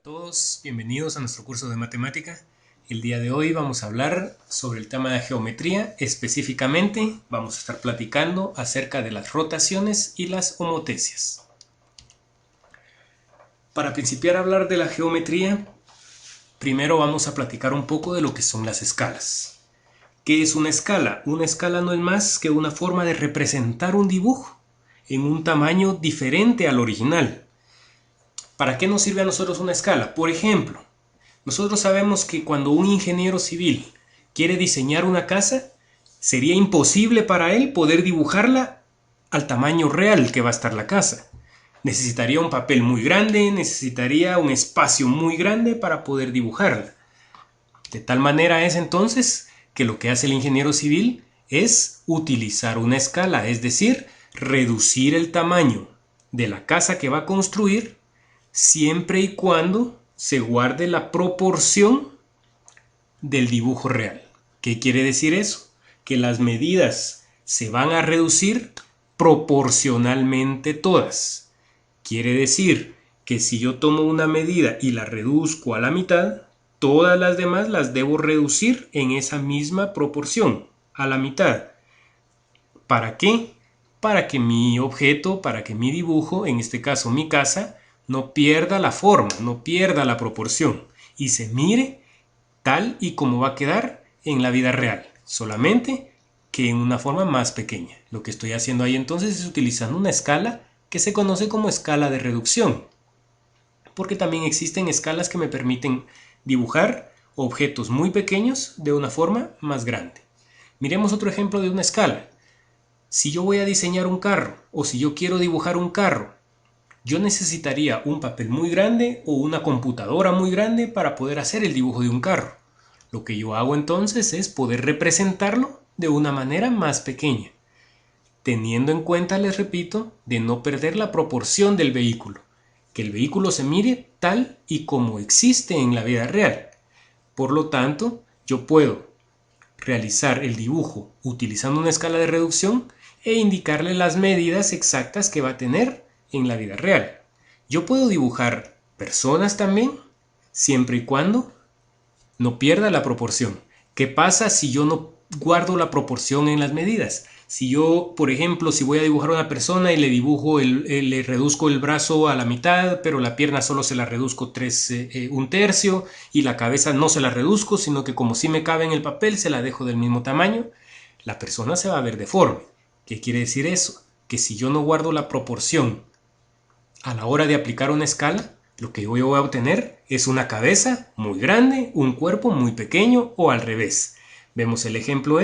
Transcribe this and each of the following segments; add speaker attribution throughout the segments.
Speaker 1: todos, bienvenidos a nuestro curso de matemática. El día de hoy vamos a hablar sobre el tema de geometría. Específicamente vamos a estar platicando acerca de las rotaciones y las homotecias. Para principiar a hablar de la geometría, primero vamos a platicar un poco de lo que son las escalas. ¿Qué es una escala? Una escala no es más que una forma de representar un dibujo en un tamaño diferente al original. ¿Para qué nos sirve a nosotros una escala? Por ejemplo, nosotros sabemos que cuando un ingeniero civil quiere diseñar una casa, sería imposible para él poder dibujarla al tamaño real que va a estar la casa. Necesitaría un papel muy grande, necesitaría un espacio muy grande para poder dibujarla. De tal manera es entonces que lo que hace el ingeniero civil es utilizar una escala, es decir, reducir el tamaño de la casa que va a construir siempre y cuando se guarde la proporción del dibujo real. ¿Qué quiere decir eso? Que las medidas se van a reducir proporcionalmente todas. Quiere decir que si yo tomo una medida y la reduzco a la mitad, todas las demás las debo reducir en esa misma proporción, a la mitad. ¿Para qué? Para que mi objeto, para que mi dibujo, en este caso mi casa, no pierda la forma, no pierda la proporción y se mire tal y como va a quedar en la vida real, solamente que en una forma más pequeña. Lo que estoy haciendo ahí entonces es utilizando una escala que se conoce como escala de reducción, porque también existen escalas que me permiten dibujar objetos muy pequeños de una forma más grande. Miremos otro ejemplo de una escala. Si yo voy a diseñar un carro o si yo quiero dibujar un carro, yo necesitaría un papel muy grande o una computadora muy grande para poder hacer el dibujo de un carro. Lo que yo hago entonces es poder representarlo de una manera más pequeña, teniendo en cuenta, les repito, de no perder la proporción del vehículo, que el vehículo se mire tal y como existe en la vida real. Por lo tanto, yo puedo realizar el dibujo utilizando una escala de reducción e indicarle las medidas exactas que va a tener en la vida real. Yo puedo dibujar personas también, siempre y cuando no pierda la proporción. ¿Qué pasa si yo no guardo la proporción en las medidas? Si yo, por ejemplo, si voy a dibujar a una persona y le dibujo, le reduzco el brazo a la mitad, pero la pierna solo se la reduzco un tercio y la cabeza no se la reduzco, sino que como sí me cabe en el papel, se la dejo del mismo tamaño, la persona se va a ver deforme. ¿Qué quiere decir eso? Que si yo no guardo la proporción a la hora de aplicar una escala, lo que yo voy a obtener es una cabeza muy grande, un cuerpo muy pequeño o al revés. Vemos el ejemplo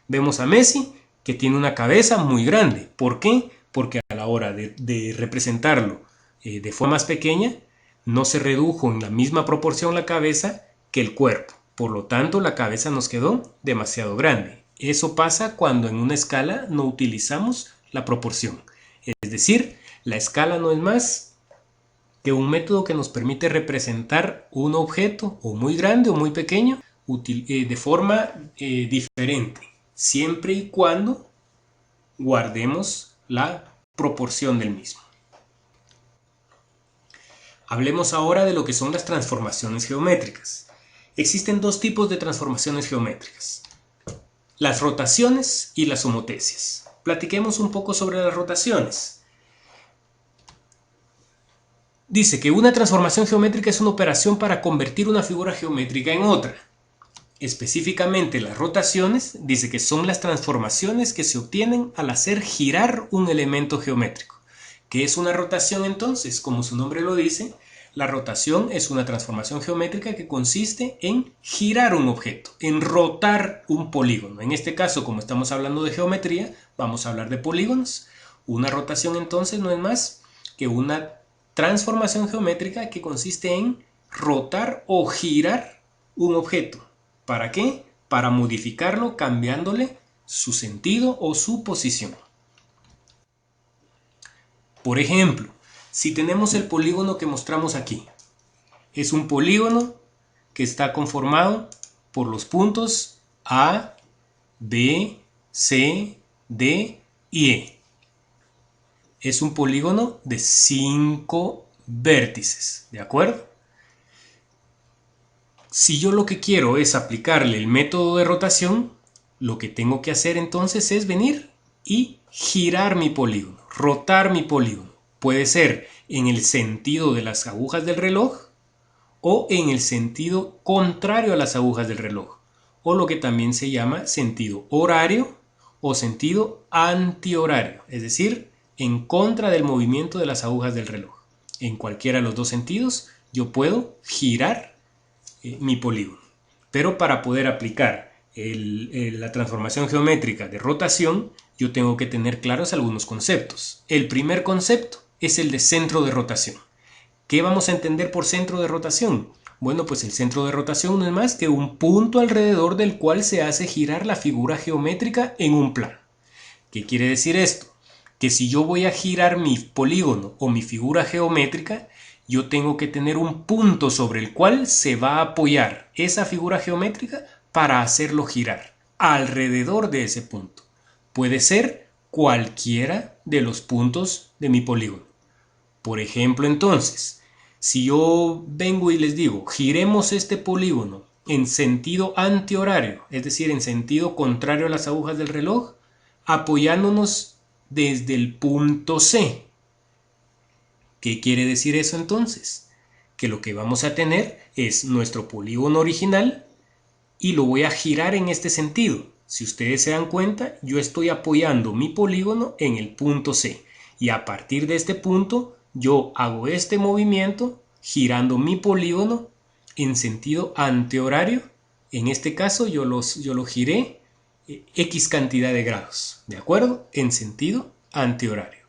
Speaker 1: vemos a Messi que tiene una cabeza muy grande. ¿Por qué? Porque a la hora de representarlo de forma más pequeña, no se redujo en la misma proporción la cabeza que el cuerpo. Por lo tanto, la cabeza nos quedó demasiado grande. Eso pasa cuando en una escala no utilizamos la proporción. Es decir, la escala no es más que un método que nos permite representar un objeto o muy grande o muy pequeño de forma diferente, siempre y cuando guardemos la proporción del mismo. Hablemos ahora de lo que son las transformaciones geométricas. Existen dos tipos de transformaciones geométricas: las rotaciones y las homotecias. Platiquemos un poco sobre las rotaciones. Dice que una transformación geométrica es una operación para convertir una figura geométrica en otra. Específicamente, las rotaciones dice que son las transformaciones que se obtienen al hacer girar un elemento geométrico. ¿Qué es una rotación entonces? Como su nombre lo dice, la rotación es una transformación geométrica que consiste en girar un objeto, en rotar un polígono. En este caso, como estamos hablando de geometría, vamos a hablar de polígonos. Una rotación entonces no es más que una transformación geométrica que consiste en rotar o girar un objeto. ¿Para qué? Para modificarlo cambiándole su sentido o su posición. Por ejemplo, si tenemos el polígono que mostramos aquí, es un polígono que está conformado por los puntos A, B, C, D y E. Es un polígono de 5 vértices, ¿de acuerdo? Si yo lo que quiero es aplicarle el método de rotación, lo que tengo que hacer entonces es venir y girar mi polígono, rotar mi polígono. Puede ser en el sentido de las agujas del reloj o en el sentido contrario a las agujas del reloj, o lo que también se llama sentido horario o sentido antihorario, es decir, en contra del movimiento de las agujas del reloj. En cualquiera de los dos sentidos yo puedo girar mi polígono. Pero para poder aplicar la transformación geométrica de rotación, yo tengo que tener claros algunos conceptos. El primer concepto es el de centro de rotación. ¿Qué vamos a entender por centro de rotación? Bueno, pues el centro de rotación no es más que un punto alrededor del cual se hace girar la figura geométrica en un plano. ¿Qué quiere decir esto? Que si yo voy a girar mi polígono o mi figura geométrica, yo tengo que tener un punto sobre el cual se va a apoyar esa figura geométrica para hacerlo girar alrededor de ese punto. Puede ser cualquiera de los puntos de mi polígono. Por ejemplo, entonces, si yo vengo y les digo, giremos este polígono en sentido antihorario, es decir, en sentido contrario a las agujas del reloj, apoyándonos desde el punto C. ¿Qué quiere decir eso entonces? Que lo que vamos a tener es nuestro polígono original y lo voy a girar en este sentido. Si ustedes se dan cuenta, yo estoy apoyando mi polígono en el punto C y a partir de este punto yo hago este movimiento girando mi polígono en sentido antihorario. En este caso yo lo giré X cantidad de grados, ¿de acuerdo? En sentido antihorario.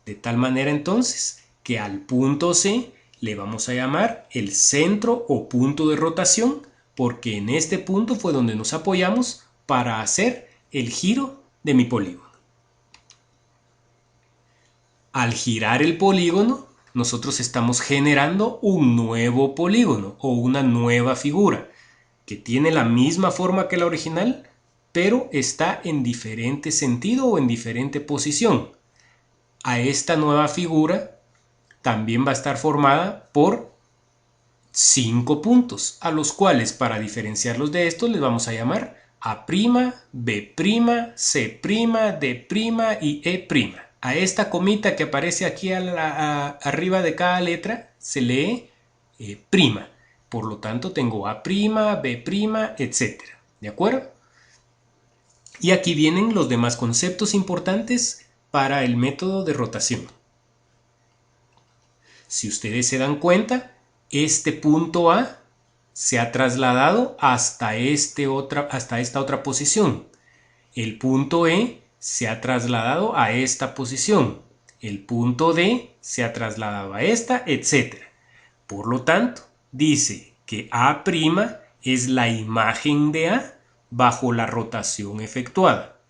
Speaker 1: De tal manera entonces que al punto C le vamos a llamar el centro o punto de rotación, porque en este punto fue donde nos apoyamos para hacer el giro de mi polígono. Al girar el polígono, nosotros estamos generando un nuevo polígono o una nueva figura que tiene la misma forma que la original, pero está en diferente sentido o en diferente posición. A esta nueva figura también va a estar formada por 5 puntos, a los cuales para diferenciarlos de estos les vamos a llamar A', B', C', D' y E'. A esta comita que aparece aquí arriba de cada letra se lee prima. Por lo tanto tengo A', B', etc. ¿De acuerdo? Y aquí vienen los demás conceptos importantes para el método de rotación. Si ustedes se dan cuenta, este punto A se ha trasladado hasta esta otra posición. El punto E se ha trasladado a esta posición. El punto D se ha trasladado a esta, etc. Por lo tanto, dice que A' es la imagen de A bajo la rotación efectuada.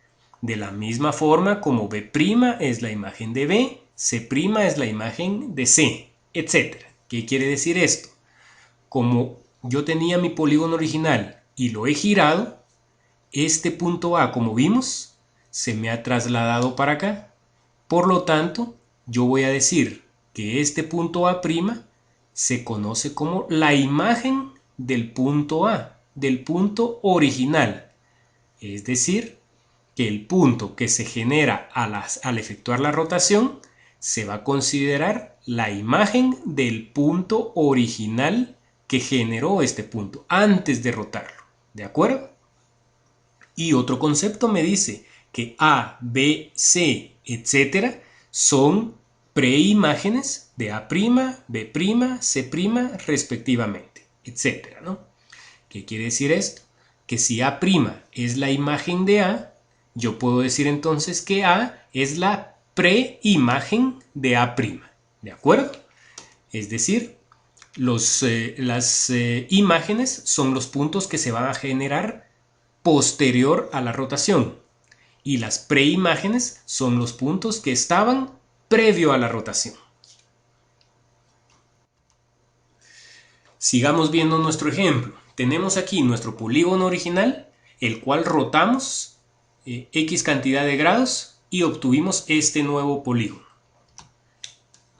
Speaker 1: De la misma forma como B' es la imagen de B, C' es la imagen de C, etc. ¿Qué quiere decir esto? Como yo tenía mi polígono original y lo he girado, este punto A, como vimos, se me ha trasladado para acá. Por lo tanto, yo voy a decir que este punto A' se conoce como la imagen del punto A, del punto original. Es decir, que el punto que se genera al efectuar la rotación se va a considerar la imagen del punto original que generó este punto antes de rotarlo. ¿De acuerdo? Y otro concepto me dice que A, B, C, etc. son preimágenes de A', B', C' respectivamente, etc. ¿no? ¿Qué quiere decir esto? Que si A' es la imagen de A, yo puedo decir entonces que A es la preimagen de A'. ¿De acuerdo? Es decir, las imágenes son los puntos que se van a generar posterior a la rotación y las preimágenes son los puntos que estaban previo a la rotación. Sigamos viendo nuestro ejemplo. Tenemos aquí nuestro polígono original, el cual rotamos X cantidad de grados y obtuvimos este nuevo polígono.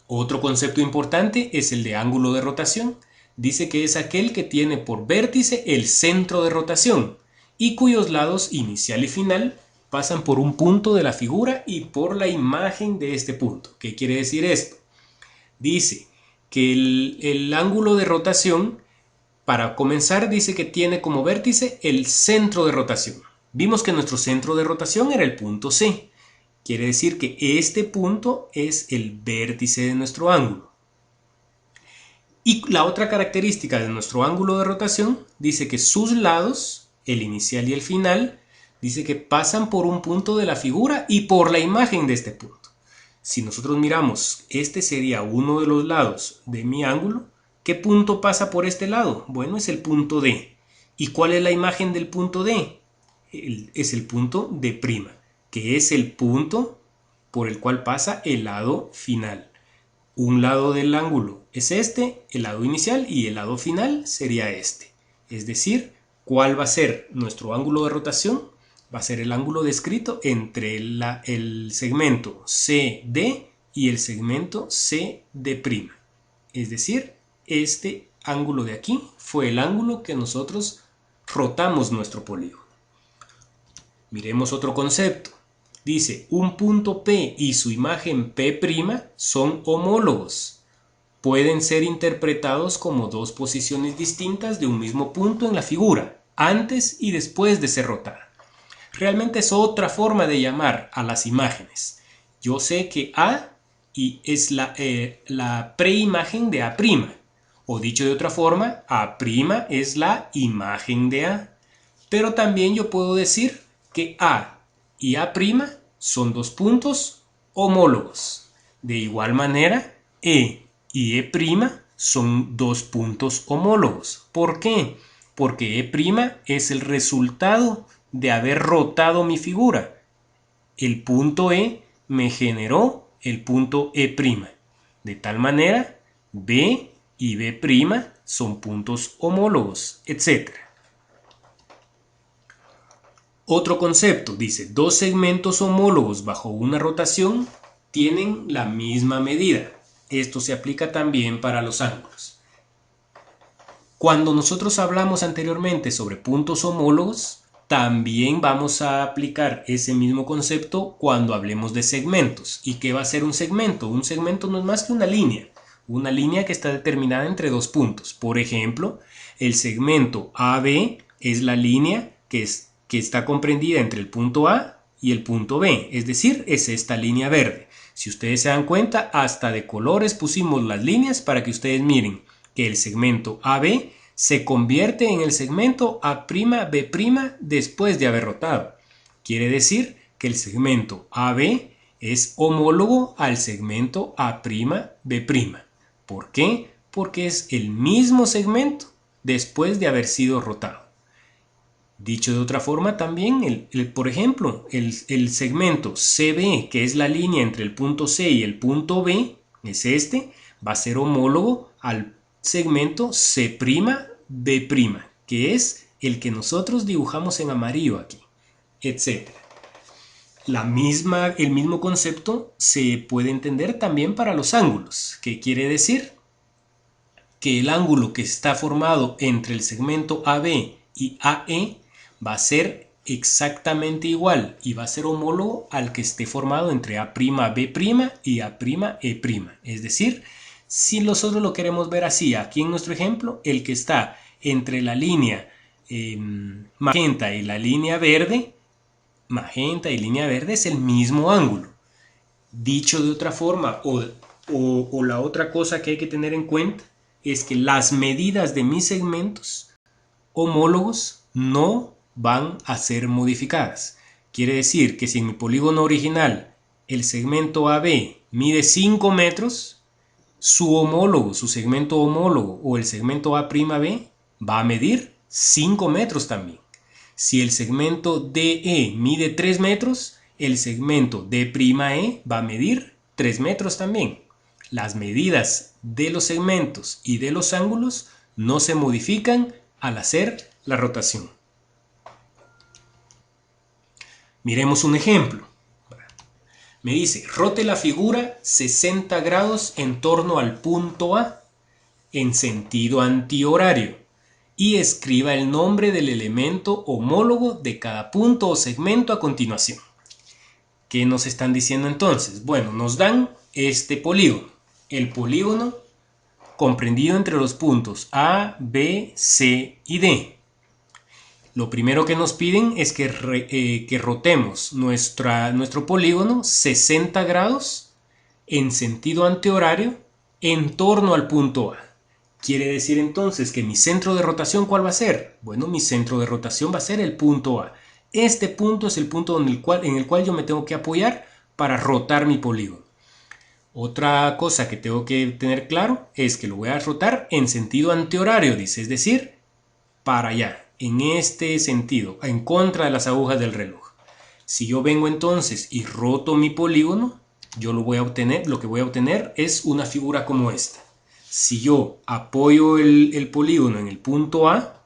Speaker 1: Otro concepto importante es el de ángulo de rotación. dice que es aquel que tiene por vértice el centro de rotación y cuyos lados inicial y final pasan por un punto de la figura y por la imagen de este punto. ¿Qué quiere decir esto? Dice que el ángulo de rotación, para comenzar, dice que tiene como vértice el centro de rotación. Vimos que nuestro centro de rotación era el punto C. Quiere decir que este punto es el vértice de nuestro ángulo. Y la otra característica de nuestro ángulo de rotación dice que sus lados, el inicial y el final, dice que pasan por un punto de la figura y por la imagen de este punto. Si nosotros miramos, este sería uno de los lados de mi ángulo. ¿Qué punto pasa por este lado? Bueno, es el punto D. ¿Y cuál es la imagen del punto D? Es el punto D', que es el punto por el cual pasa el lado final. Un lado del ángulo es este, el lado inicial, y el lado final sería este. Es decir, ¿cuál va a ser nuestro ángulo de rotación? Va a ser el ángulo descrito entre el segmento CD y el segmento CD'. Es decir, este ángulo de aquí fue el ángulo que nosotros rotamos nuestro polígono. Miremos otro concepto. Dice, un punto P y su imagen P' son homólogos. Pueden ser interpretados como dos posiciones distintas de un mismo punto en la figura, antes y después de ser rotada. Realmente es otra forma de llamar a las imágenes. Yo sé que A es la preimagen de A', o dicho de otra forma, A' es la imagen de A. Pero también yo puedo decir que A y A' son dos puntos homólogos. De igual manera, E y E' son dos puntos homólogos. ¿Por qué? Porque E' es el resultado de haber rotado mi figura. El punto E me generó el punto E'. De tal manera, B y B' son puntos homólogos, etc. Otro concepto dice, dos segmentos homólogos bajo una rotación tienen la misma medida. Esto se aplica también para los ángulos. Cuando nosotros hablamos anteriormente sobre puntos homólogos, también vamos a aplicar ese mismo concepto cuando hablemos de segmentos. ¿Y qué va a ser un segmento? Un segmento no es más que una línea que está determinada entre dos puntos. Por ejemplo, el segmento AB es la línea que está comprendida entre el punto A y el punto B, es decir, es esta línea verde. Si ustedes se dan cuenta, hasta de colores pusimos las líneas para que ustedes miren que el segmento AB se convierte en el segmento A'B' después de haber rotado. Quiere decir que el segmento AB es homólogo al segmento A'B'. ¿Por qué? Porque es el mismo segmento después de haber sido rotado. Dicho de otra forma, también, por ejemplo, el segmento CB, que es la línea entre el punto C y el punto B, va a ser homólogo al segmento C'B', que es el que nosotros dibujamos en amarillo aquí, etc. El mismo concepto se puede entender también para los ángulos. ¿Qué quiere decir? Que el ángulo que está formado entre el segmento AB y AE va a ser exactamente igual y va a ser homólogo al que esté formado entre A'B' y A'E'. Es decir, si nosotros lo queremos ver así, aquí en nuestro ejemplo, el que está entre la línea magenta y la línea verde, es el mismo ángulo. Dicho de otra forma, o la otra cosa que hay que tener en cuenta es que las medidas de mis segmentos homólogos no van a ser modificadas. Quiere decir que si en mi polígono original el segmento AB mide 5 metros, su segmento homólogo o el segmento A'B va a medir 5 metros también. Si el segmento DE mide 3 metros, el segmento D'E va a medir 3 metros también. Las medidas de los segmentos y de los ángulos no se modifican al hacer la rotación. Miremos un ejemplo. Me dice, rote la figura 60 grados en torno al punto A. en sentido antihorario y escriba el nombre del elemento homólogo de cada punto o segmento a continuación. ¿Qué nos están diciendo entonces? Bueno, nos dan este polígono, el polígono comprendido entre los puntos A, B, C y D. Lo primero que nos piden es que rotemos nuestro polígono 60 grados en sentido antihorario en torno al punto A. Quiere decir entonces que mi centro de rotación, ¿cuál va a ser? Bueno, mi centro de rotación va a ser el punto A. Este punto es el punto en el cual yo me tengo que apoyar para rotar mi polígono. Otra cosa que tengo que tener claro es que lo voy a rotar en sentido antihorario, dice, es decir, para allá, en este sentido, en contra de las agujas del reloj. Si yo vengo entonces y roto mi polígono, lo que voy a obtener es una figura como esta. Si yo apoyo el polígono en el punto A,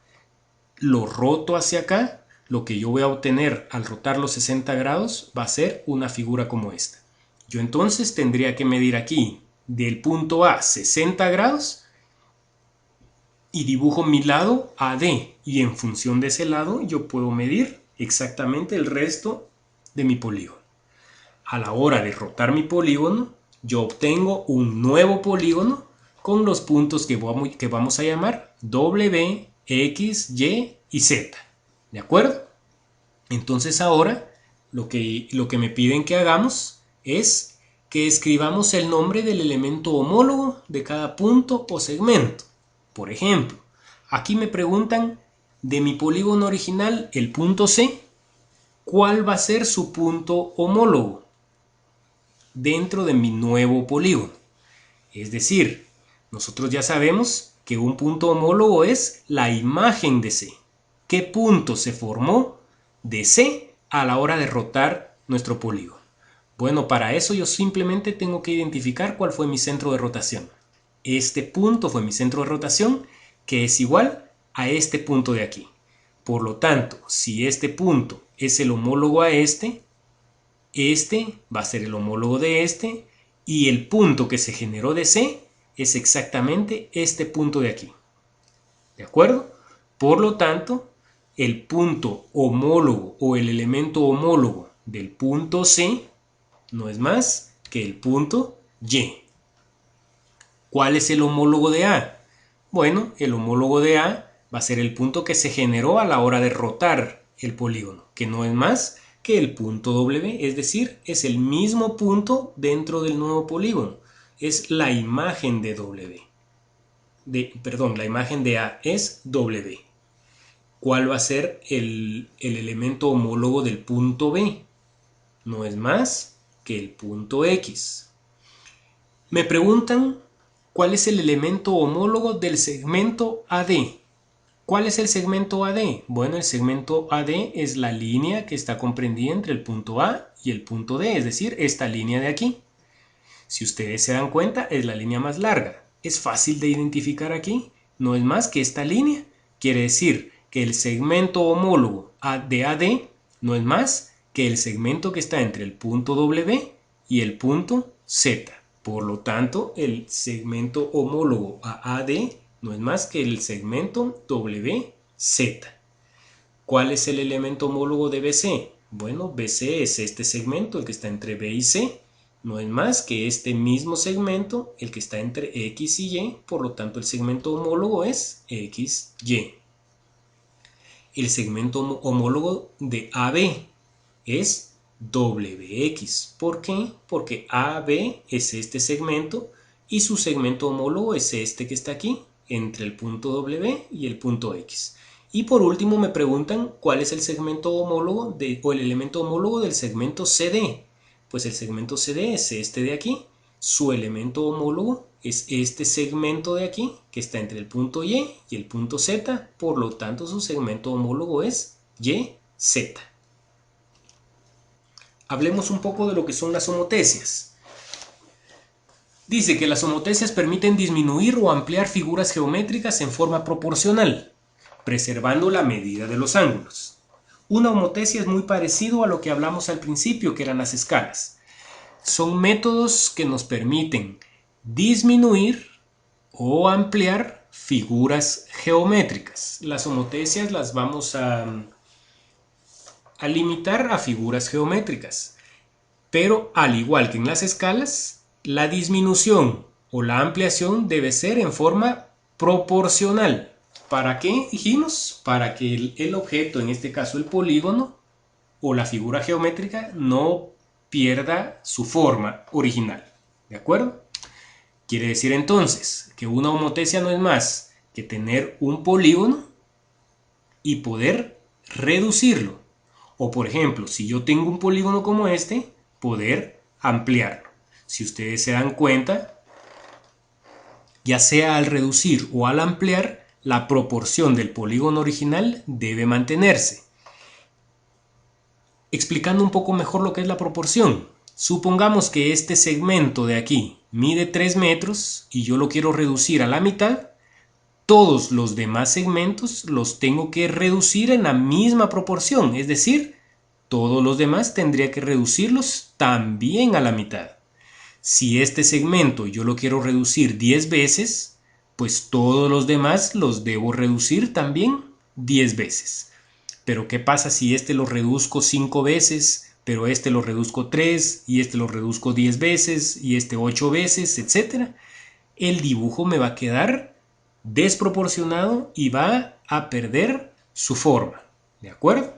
Speaker 1: lo roto hacia acá, lo que yo voy a obtener al rotar los 60 grados va a ser una figura como esta. Yo entonces tendría que medir aquí del punto A 60 grados y dibujo mi lado AD, y en función de ese lado yo puedo medir exactamente el resto de mi polígono. A la hora de rotar mi polígono, yo obtengo un nuevo polígono con los puntos que vamos a llamar W, X, Y y Z. ¿De acuerdo? Entonces ahora lo que me piden que hagamos es que escribamos el nombre del elemento homólogo de cada punto o segmento. Por ejemplo, aquí me preguntan de mi polígono original, el punto C, ¿cuál va a ser su punto homólogo dentro de mi nuevo polígono? Es decir, nosotros ya sabemos que un punto homólogo es la imagen de C. ¿Qué punto se formó de C a la hora de rotar nuestro polígono? Bueno, para eso yo simplemente tengo que identificar cuál fue mi centro de rotación. Este punto fue mi centro de rotación, que es igual a este punto de aquí. Por lo tanto, si este punto es el homólogo a este va a ser el homólogo de este, y el punto que se generó de C es exactamente este punto de aquí. ¿De acuerdo? Por lo tanto, el punto homólogo o el elemento homólogo del punto C no es más que el punto Y. ¿Cuál es el homólogo de A? Bueno, el homólogo de A va a ser el punto que se generó a la hora de rotar el polígono, que no es más que el punto W, es decir, es el mismo punto dentro del nuevo polígono. Es la imagen de W. La imagen de A es W. ¿Cuál va a ser el elemento homólogo del punto B? No es más que el punto X. Me preguntan cuál es el elemento homólogo del segmento AD. ¿Cuál es el segmento AD? Bueno, el segmento AD es la línea que está comprendida entre el punto A y el punto D, es decir, esta línea de aquí. Si ustedes se dan cuenta, es la línea más larga. Es fácil de identificar aquí, no es más que esta línea. Quiere decir que el segmento homólogo de AD no es más que el segmento que está entre el punto W y el punto Z. Por lo tanto, el segmento homólogo a AD no es más que el segmento WZ. ¿Cuál es el elemento homólogo de BC? Bueno, BC es este segmento, el que está entre B y C. No es más que este mismo segmento, el que está entre X y Y. Por lo tanto, el segmento homólogo es XY. El segmento homólogo de AB es WX. ¿Por qué? Porque AB es este segmento y su segmento homólogo es este que está aquí, entre el punto W y el punto X. Y por último me preguntan cuál es el segmento homólogo o el elemento homólogo del segmento CD. Pues el segmento CD es este de aquí. Su elemento homólogo es este segmento de aquí, que está entre el punto Y y el punto Z. Por lo tanto, su segmento homólogo es YZ. Hablemos un poco de lo que son las homotesias. Dice que las homotesias permiten disminuir o ampliar figuras geométricas en forma proporcional, preservando la medida de los ángulos. Una homotesia es muy parecido a lo que hablamos al principio, que eran las escalas. Son métodos que nos permiten disminuir o ampliar figuras geométricas. Las homotecias las vamos a limitar a figuras geométricas. Pero al igual que en las escalas, la disminución o la ampliación debe ser en forma proporcional. ¿Para qué dijimos? Para que el objeto, en este caso el polígono o la figura geométrica, no pierda su forma original. ¿De acuerdo? Quiere decir entonces que una homotecia no es más que tener un polígono y poder reducirlo. O por ejemplo, si yo tengo un polígono como este, poder ampliarlo. Si ustedes se dan cuenta, ya sea al reducir o al ampliar, la proporción del polígono original debe mantenerse. Explicando un poco mejor lo que es la proporción. Supongamos que este segmento de aquí mide 3 metros y yo lo quiero reducir a la mitad. Todos los demás segmentos los tengo que reducir en la misma proporción, es decir, todos los demás tendría que reducirlos también a la mitad. Si este segmento yo lo quiero reducir 10 veces, pues todos los demás los debo reducir también 10 veces. Pero ¿qué pasa si este lo reduzco 5 veces, pero este lo reduzco 3 y este lo reduzco 10 veces y este 8 veces, etcétera? El dibujo me va a quedar desproporcionado y va a perder su forma. ¿De acuerdo?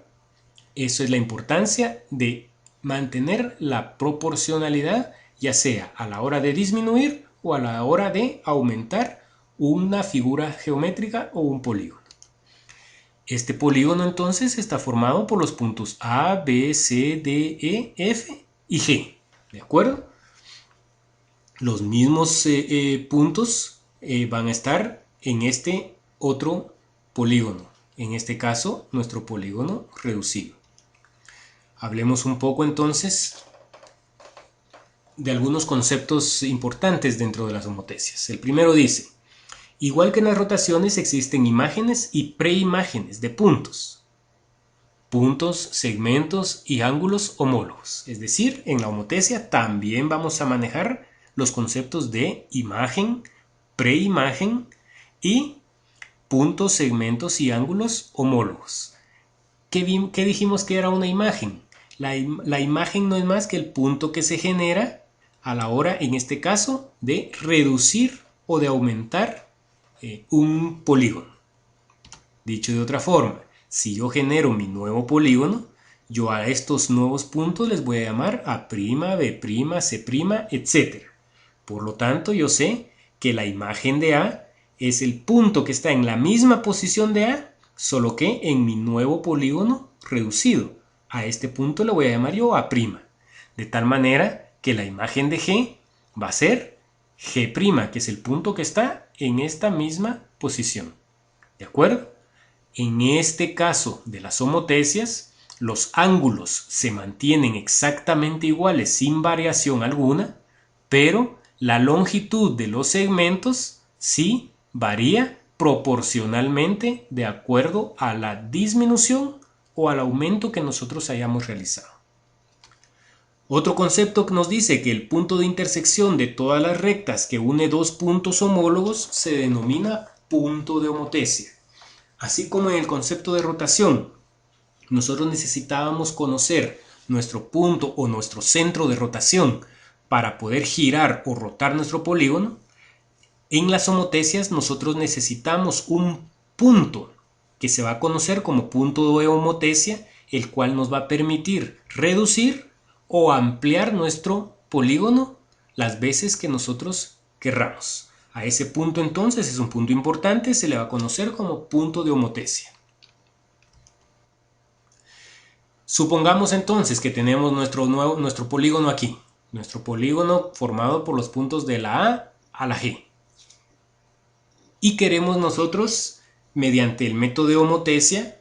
Speaker 1: Eso es la importancia de mantener la proporcionalidad, ya sea a la hora de disminuir o a la hora de aumentar una figura geométrica o un polígono. Este polígono entonces está formado por los puntos A, B, C, D, E, F y G. ¿De acuerdo? Los mismos puntos van a estar en este otro polígono. En este caso, nuestro polígono reducido. Hablemos un poco entonces de algunos conceptos importantes dentro de las homotecias. El primero dice, igual que en las rotaciones existen imágenes y preimágenes de puntos. Puntos, segmentos y ángulos homólogos. Es decir, en la homotecia también vamos a manejar los conceptos de imagen, preimagen y puntos, segmentos y ángulos homólogos. ¿Qué dijimos que era una imagen? La imagen no es más que el punto que se genera a la hora, en este caso, de reducir o de aumentar un polígono. Dicho de otra forma, si yo genero mi nuevo polígono, yo a estos nuevos puntos les voy a llamar A', B', C', etc. Por lo tanto, yo sé que la imagen de A es el punto que está en la misma posición de A, solo que en mi nuevo polígono reducido. A este punto le voy a llamar yo A', de tal manera que la imagen de G va a ser G', que es el punto que está en esta misma posición. ¿De acuerdo? En este caso de las homotecias, los ángulos se mantienen exactamente iguales sin variación alguna, pero la longitud de los segmentos sí varía proporcionalmente de acuerdo a la disminución o al aumento que nosotros hayamos realizado. Otro concepto que nos dice que el punto de intersección de todas las rectas que une dos puntos homólogos se denomina punto de homotecia. Así como en el concepto de rotación, nosotros necesitábamos conocer nuestro punto o nuestro centro de rotación para poder girar o rotar nuestro polígono, en las homotecias nosotros necesitamos un punto que se va a conocer como punto de homotecia, el cual nos va a permitir reducir o ampliar nuestro polígono las veces que nosotros querramos. A ese punto entonces es un punto importante, se le va a conocer como punto de homotecia. Supongamos entonces que tenemos nuestro polígono aquí, nuestro polígono formado por los puntos de la A a la G. Y queremos nosotros, mediante el método de homotecia,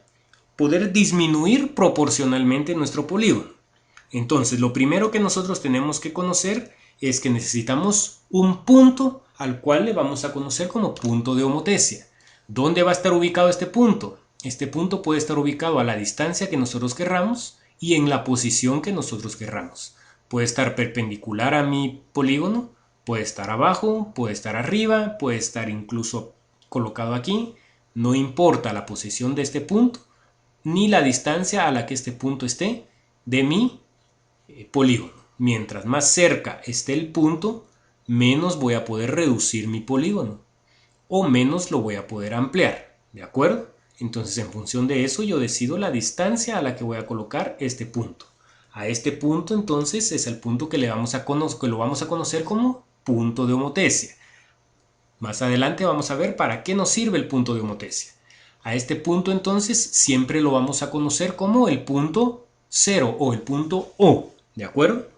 Speaker 1: poder disminuir proporcionalmente nuestro polígono. Entonces, lo primero que nosotros tenemos que conocer es que necesitamos un punto al cual le vamos a conocer como punto de homotecia. ¿Dónde va a estar ubicado este punto? Este punto puede estar ubicado a la distancia que nosotros querramos y en la posición que nosotros querramos. Puede estar perpendicular a mi polígono, Puede estar abajo, puede estar arriba, puede estar incluso colocado aquí. No importa la posición de este punto, ni la distancia a la que este punto esté de mi polígono. Mientras más cerca esté el punto, menos voy a poder reducir mi polígono o menos lo voy a poder ampliar, ¿de acuerdo? Entonces, en función de eso, yo decido la distancia a la que voy a colocar este punto. A este punto, entonces, es el punto que lo vamos a conocer como punto de homotesia. Más adelante vamos a ver para qué nos sirve el punto de homotesia. A este punto, entonces, siempre lo vamos a conocer como el punto 0 o el punto O, ¿de acuerdo?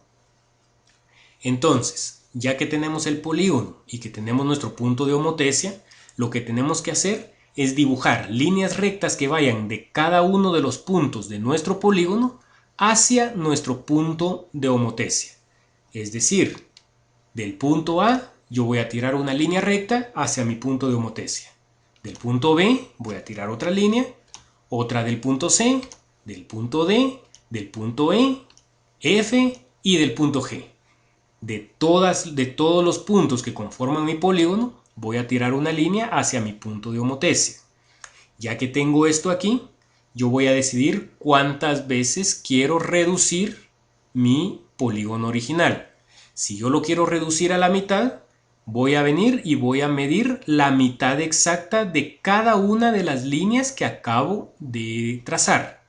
Speaker 1: Entonces, ya que tenemos el polígono y que tenemos nuestro punto de homotesia, lo que tenemos que hacer es dibujar líneas rectas que vayan de cada uno de los puntos de nuestro polígono hacia nuestro punto de homotesia. Es decir, del punto A yo voy a tirar una línea recta hacia mi punto de homotesia. Del punto B voy a tirar otra línea, otra del punto C, del punto D, del punto E, F y del punto G. De todos los puntos que conforman mi polígono, voy a tirar una línea hacia mi punto de homotesia. Ya que tengo esto aquí, yo voy a decidir cuántas veces quiero reducir mi polígono original. Si yo lo quiero reducir a la mitad, voy a venir y voy a medir la mitad exacta de cada una de las líneas que acabo de trazar.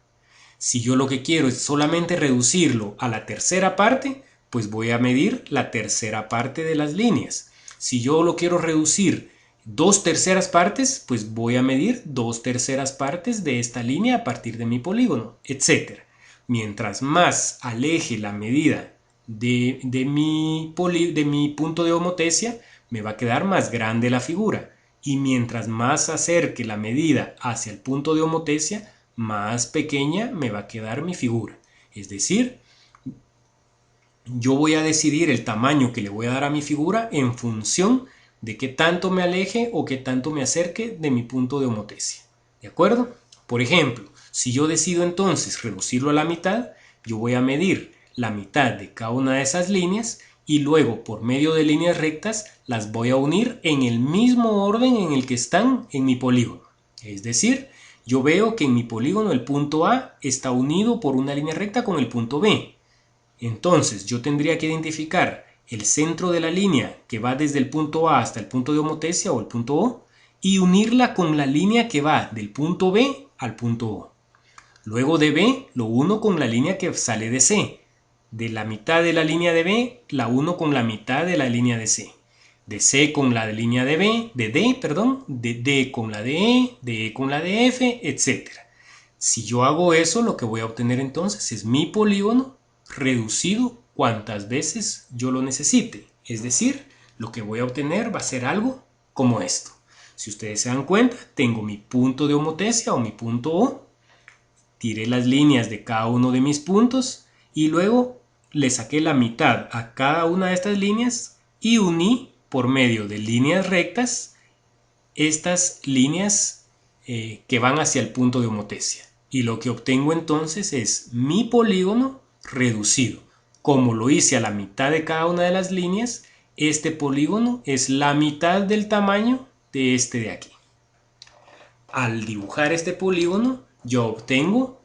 Speaker 1: Si yo lo que quiero es solamente reducirlo a la tercera parte, pues voy a medir la tercera parte de las líneas. Si yo lo quiero reducir 2/3 partes, pues voy a medir 2/3 partes de esta línea a partir de mi polígono, etc. Mientras más aleje la medida de mi punto de homotesia, me va a quedar más grande la figura. Y mientras más acerque la medida hacia el punto de homotesia, más pequeña me va a quedar mi figura. Es decir, yo voy a decidir el tamaño que le voy a dar a mi figura en función de qué tanto me aleje o qué tanto me acerque de mi punto de homotesia. ¿De acuerdo? Por ejemplo, si yo decido entonces reducirlo a la mitad, yo voy a medir la mitad de cada una de esas líneas y luego por medio de líneas rectas las voy a unir en el mismo orden en el que están en mi polígono. Es decir, yo veo que en mi polígono el punto A está unido por una línea recta con el punto B. Entonces yo tendría que identificar el centro de la línea que va desde el punto A hasta el punto de homotesia o el punto O y unirla con la línea que va del punto B al punto O. Luego de B lo uno con la línea que sale de C. De la mitad de la línea de B la uno con la mitad de la línea de C. De C con la línea de B, de D con la de E con la de F, etc. Si yo hago eso, lo que voy a obtener entonces es mi polígono reducido cuantas veces yo lo necesite. Es decir, lo que voy a obtener va a ser algo como esto. Si ustedes se dan cuenta, tengo mi punto de homotesia o mi punto O, tiré las líneas de cada uno de mis puntos y luego le saqué la mitad a cada una de estas líneas y uní por medio de líneas rectas estas líneas que van hacia el punto de homotesia. Y lo que obtengo entonces es mi polígono reducido. Como lo hice a la mitad de cada una de las líneas, este polígono es la mitad del tamaño de este de aquí. Al dibujar este polígono, yo obtengo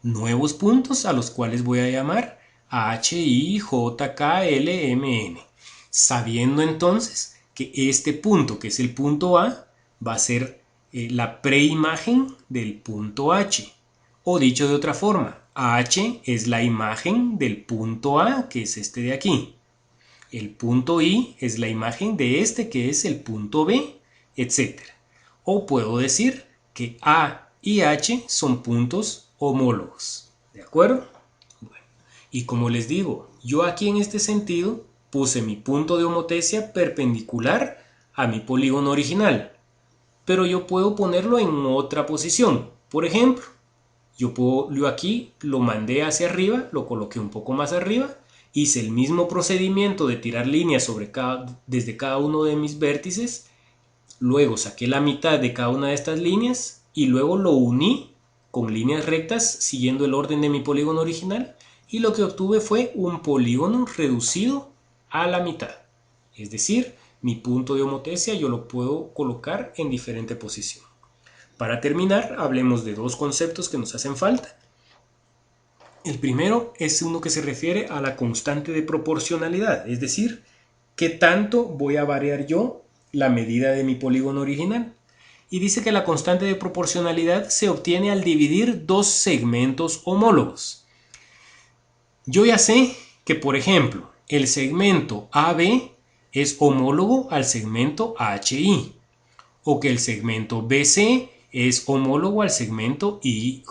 Speaker 1: nuevos puntos a los cuales voy a llamar H, I, J, K, L, M, N. Sabiendo entonces que este punto, que es el punto A, va a ser la preimagen del punto H. O dicho de otra forma, H es la imagen del punto A, que es este de aquí. El punto I es la imagen de este, que es el punto B, etc. O puedo decir que A y H son puntos homólogos. ¿De acuerdo? Bueno, y como les digo, yo aquí en este sentido puse mi punto de homotesia perpendicular a mi polígono original. Pero yo puedo ponerlo en otra posición. Por ejemplo, yo aquí lo mandé hacia arriba, lo coloqué un poco más arriba, hice el mismo procedimiento de tirar líneas desde cada uno de mis vértices, luego saqué la mitad de cada una de estas líneas y luego lo uní con líneas rectas siguiendo el orden de mi polígono original y lo que obtuve fue un polígono reducido a la mitad. Es decir, mi punto de homotesia yo lo puedo colocar en diferente posición. Para terminar, hablemos de dos conceptos que nos hacen falta. El primero es uno que se refiere a la constante de proporcionalidad, es decir, ¿qué tanto voy a variar yo la medida de mi polígono original? Y dice que la constante de proporcionalidad se obtiene al dividir dos segmentos homólogos. Yo ya sé que, por ejemplo, el segmento AB es homólogo al segmento HI, o que el segmento BC es homólogo al segmento IJ,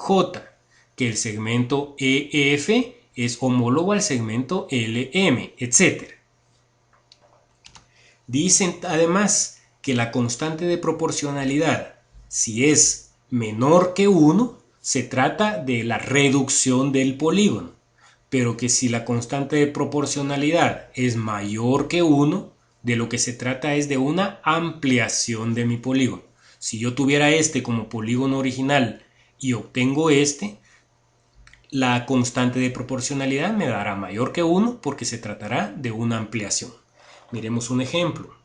Speaker 1: que el segmento EF es homólogo al segmento LM, etc. Dicen además que la constante de proporcionalidad, si es menor que 1, se trata de la reducción del polígono, pero que si la constante de proporcionalidad es mayor que 1, de lo que se trata es de una ampliación de mi polígono. Si yo tuviera este como polígono original y obtengo este, la constante de proporcionalidad me dará mayor que 1 porque se tratará de una ampliación. Miremos un ejemplo.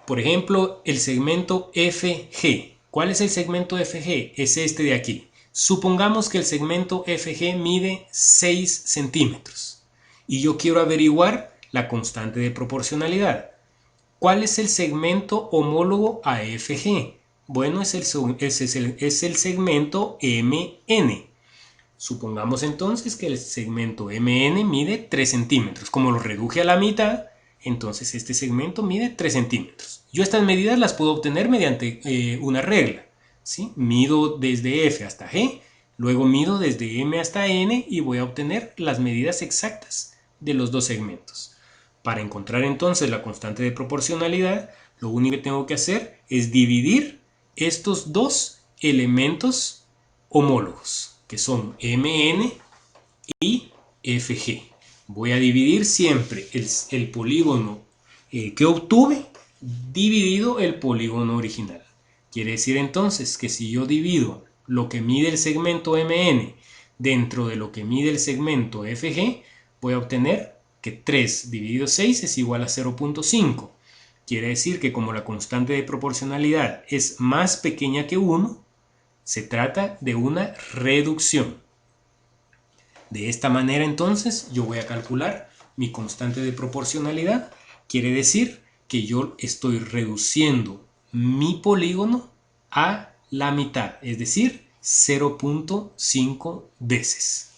Speaker 1: Por ejemplo, el segmento FG. ¿Cuál es el segmento FG? Es este de aquí. Supongamos que el segmento FG mide 6 centímetros y yo quiero averiguar la constante de proporcionalidad. ¿Cuál es el segmento homólogo a FG? Bueno, es el segmento MN. Supongamos entonces que el segmento MN mide 3 centímetros. Como lo reduje a la mitad, entonces este segmento mide 3 centímetros. Yo estas medidas las puedo obtener mediante una regla, ¿sí? Mido desde F hasta G, luego mido desde M hasta N y voy a obtener las medidas exactas de los dos segmentos. Para encontrar entonces la constante de proporcionalidad, lo único que tengo que hacer es dividir estos dos elementos homólogos, que son MN y FG. Voy a dividir siempre el polígono que obtuve dividido el polígono original. Quiere decir entonces que si yo divido lo que mide el segmento MN dentro de lo que mide el segmento FG, voy a obtener que 3 dividido 6 es igual a 0.5. Quiere decir que como la constante de proporcionalidad es más pequeña que 1, se trata de una reducción. De esta manera entonces yo voy a calcular mi constante de proporcionalidad. Quiere decir que yo estoy reduciendo mi polígono a la mitad, es decir, 0.5 veces.